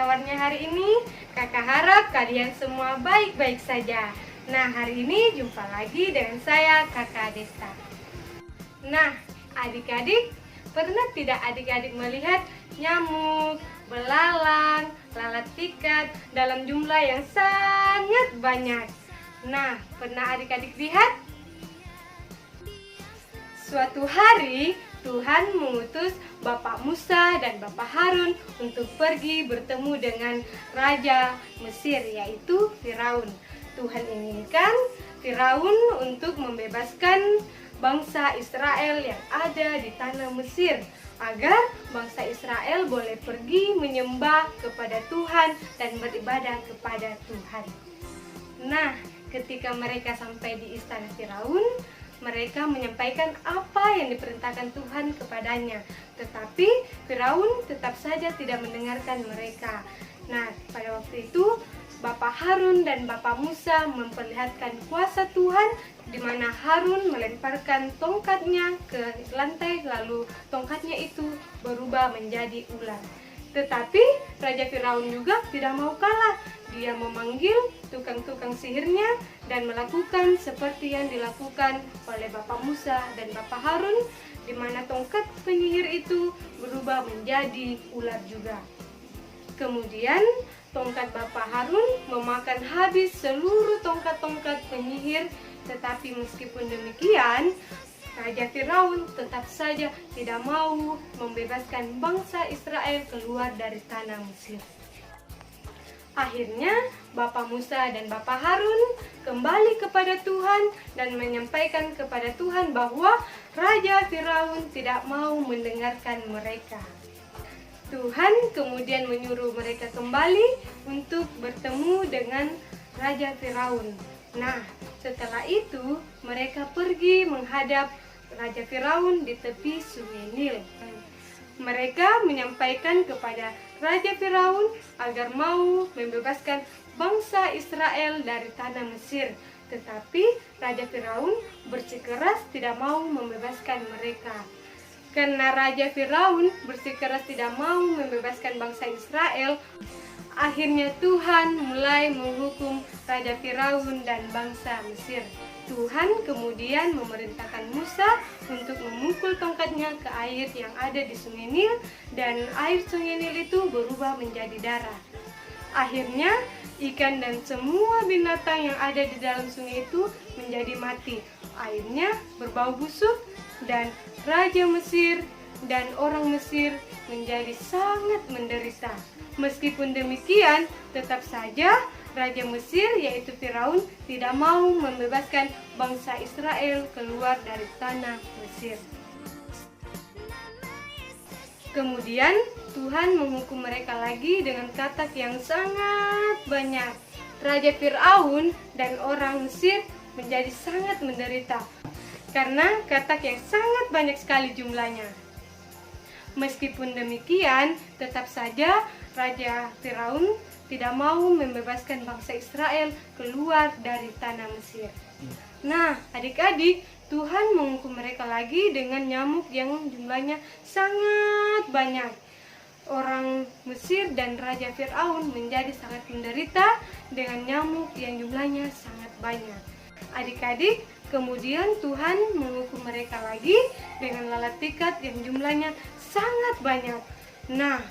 kabarnya hari ini? Kakak harap kalian semua baik-baik saja. Nah, hari ini jumpa lagi dengan saya, Kakak Desta. Nah, adik-adik, pernah tidak adik-adik melihat nyamuk, belalang, lalat ikat dalam jumlah yang sangat banyak? Nah, pernah adik-adik lihat? Suatu hari, Tuhan mengutus Bapak Musa dan Bapak Harun untuk pergi bertemu dengan Raja Mesir, yaitu Firaun. Tuhan inginkan Firaun untuk membebaskan bangsa Israel yang ada di tanah Mesir, agar bangsa Israel boleh pergi menyembah kepada Tuhan dan beribadah kepada Tuhan. Nah, ketika mereka sampai di istana Firaun, mereka menyampaikan apa yang diperintahkan Tuhan kepadanya. Tetapi Firaun tetap saja tidak mendengarkan mereka. Nah, pada waktu itu Bapak Harun dan Bapak Musa memperlihatkan kuasa Tuhan, di mana Harun melemparkan tongkatnya ke lantai, lalu tongkatnya itu berubah menjadi ular. Tetapi Raja Firaun juga tidak mau kalah. Dia memanggil tukang-tukang sihirnya dan melakukan seperti yang dilakukan oleh Bapak Musa dan Bapak Harun, di mana tongkat penyihir itu berubah menjadi ular juga. Kemudian tongkat Bapak Harun memakan habis seluruh tongkat-tongkat penyihir, tetapi meskipun demikian, Raja Firaun tetap saja tidak mau membebaskan bangsa Israel keluar dari tanah Mesir. Akhirnya Bapak Musa dan Bapak Harun kembali kepada Tuhan dan menyampaikan kepada Tuhan bahwa Raja Firaun tidak mau mendengarkan mereka. Tuhan kemudian menyuruh mereka kembali untuk bertemu dengan Raja Firaun. Nah, setelah itu mereka pergi menghadap Raja Firaun di tepi Sungai Nil. Mereka menyampaikan kepada Raja Firaun agar mau membebaskan bangsa Israel dari tanah Mesir. Tetapi Raja Firaun bersikeras tidak mau membebaskan mereka. Karena Raja Firaun bersikeras tidak mau membebaskan bangsa Israel, akhirnya Tuhan mulai menghukum Raja Firaun dan bangsa Mesir. Tuhan kemudian memerintahkan Musa untuk memukul tongkatnya ke air yang ada di Sungai Nil, dan air Sungai Nil itu berubah menjadi darah. Akhirnya ikan dan semua binatang yang ada di dalam sungai itu menjadi mati. Airnya berbau busuk, dan Raja Mesir dan orang Mesir menjadi sangat menderita. Meskipun demikian, tetap saja Raja Mesir yaitu Firaun tidak mau membebaskan bangsa Israel keluar dari tanah Mesir. Kemudian Tuhan menghukum mereka lagi dengan katak yang sangat banyak. Raja Firaun dan orang Mesir menjadi sangat menderita karena katak yang sangat banyak sekali jumlahnya. Meskipun demikian, tetap saja Raja Firaun tidak mau membebaskan bangsa Israel keluar dari tanah Mesir. Nah, adik-adik, Tuhan menghukum mereka lagi dengan nyamuk yang jumlahnya sangat banyak. Orang Mesir dan Raja Firaun menjadi sangat menderita dengan nyamuk yang jumlahnya sangat banyak. Adik-adik, kemudian Tuhan menghukum mereka lagi dengan lalat ikat yang jumlahnya sangat banyak. Nah,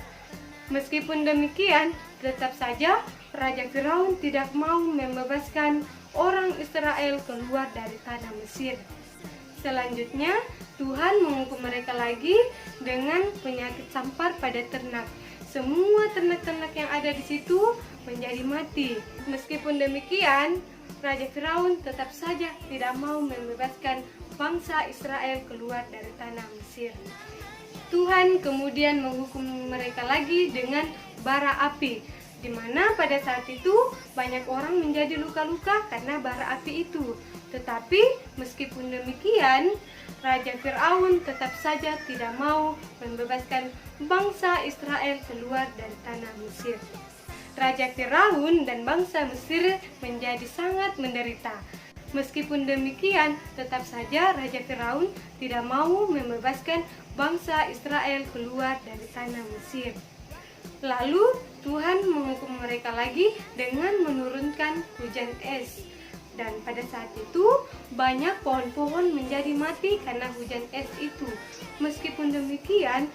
meskipun demikian, tetap saja Raja Firaun tidak mau membebaskan orang Israel keluar dari tanah Mesir. Selanjutnya, Tuhan menghukum mereka lagi dengan penyakit sampar pada ternak. Semua ternak-ternak yang ada di situ menjadi mati. Meskipun demikian, Raja Firaun tetap saja tidak mau membebaskan bangsa Israel keluar dari tanah Mesir. Tuhan kemudian menghukum mereka lagi dengan bara api, di mana pada saat itu banyak orang menjadi luka-luka karena bara api itu. Tetapi meskipun demikian, Raja Firaun tetap saja tidak mau membebaskan bangsa Israel keluar dari tanah Mesir. Raja Firaun dan bangsa Mesir menjadi sangat menderita. Meskipun demikian, tetap saja Raja Firaun tidak mau membebaskan bangsa Israel keluar dari tanah Mesir. Lalu Tuhan menghukum mereka lagi dengan menurunkan hujan es. Dan pada saat itu banyak pohon-pohon menjadi mati karena hujan es itu. Meskipun demikian,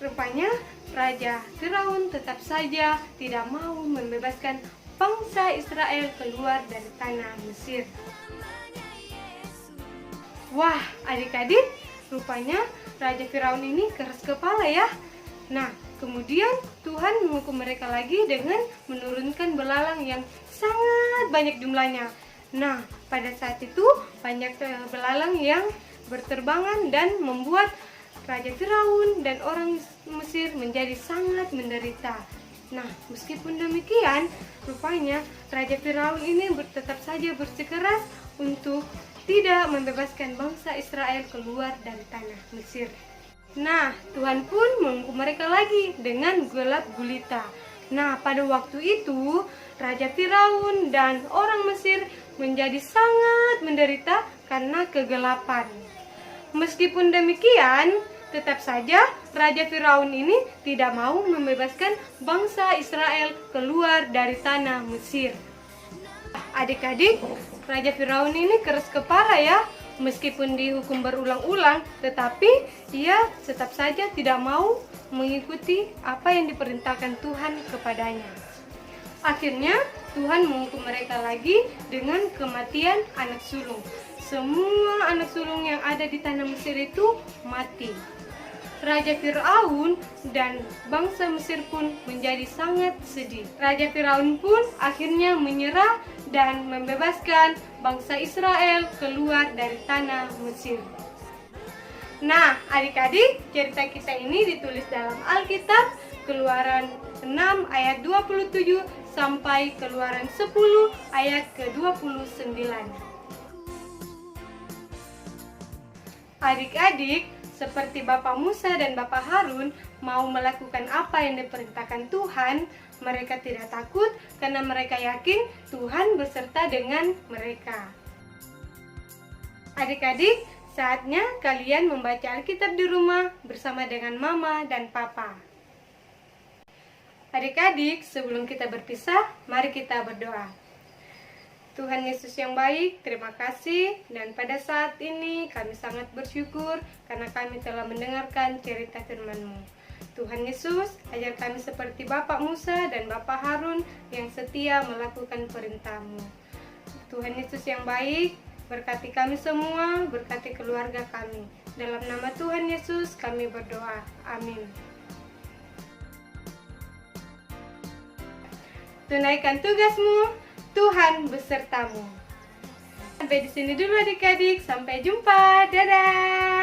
rupanya Raja Firaun tetap saja tidak mau membebaskan bangsa Israel keluar dari tanah Mesir. Wah, adik-adik, rupanya Raja Firaun ini keras kepala ya. Nah, kemudian Tuhan menghukum mereka lagi dengan menurunkan belalang yang sangat banyak jumlahnya. Nah, pada saat itu banyak belalang yang berterbangan dan membuat Raja Firaun dan orang Mesir menjadi sangat menderita. Nah, meskipun demikian, rupanya Raja Firaun ini tetap saja bersikeras untuk tidak membebaskan bangsa Israel keluar dari tanah Mesir. Nah, Tuhan pun menghukum mereka lagi dengan gelap gulita. Nah, pada waktu itu, Raja Firaun dan orang Mesir menjadi sangat menderita karena kegelapan. Meskipun demikian, tetap saja Raja Firaun ini tidak mau membebaskan bangsa Israel keluar dari tanah Mesir. Adik-adik, Raja Firaun ini keras kepala ya. Meskipun dihukum berulang-ulang, tetapi ia tetap saja tidak mau mengikuti apa yang diperintahkan Tuhan kepadanya. Akhirnya Tuhan menghukum mereka lagi dengan kematian anak sulung. Semua anak sulung yang ada di tanah Mesir itu mati. Raja Firaun dan bangsa Mesir pun menjadi sangat sedih. Raja Firaun pun akhirnya menyerah dan membebaskan bangsa Israel keluar dari tanah Mesir. Nah, adik-adik, cerita kita ini ditulis dalam Alkitab, Keluaran 6 ayat 27 sampai Keluaran 10 ayat ke-29. Adik-adik, seperti Bapak Musa dan Bapak Harun mau melakukan apa yang diperintahkan Tuhan, mereka tidak takut karena mereka yakin Tuhan beserta dengan mereka. Adik-adik, saatnya kalian membaca Alkitab di rumah bersama dengan Mama dan Papa. Adik-adik, sebelum kita berpisah, mari kita berdoa. Tuhan Yesus yang baik, terima kasih, dan pada saat ini kami sangat bersyukur karena kami telah mendengarkan cerita firman-Mu. Tuhan Yesus, ajar kami seperti Bapak Musa dan Bapak Harun yang setia melakukan perintah-Mu. Tuhan Yesus yang baik, berkati kami semua, berkati keluarga kami. Dalam nama Tuhan Yesus kami berdoa. Amin. Tunaikan tugasmu, Tuhan besertamu. Sampai di sini dulu adik-adik. Sampai jumpa. Dadah.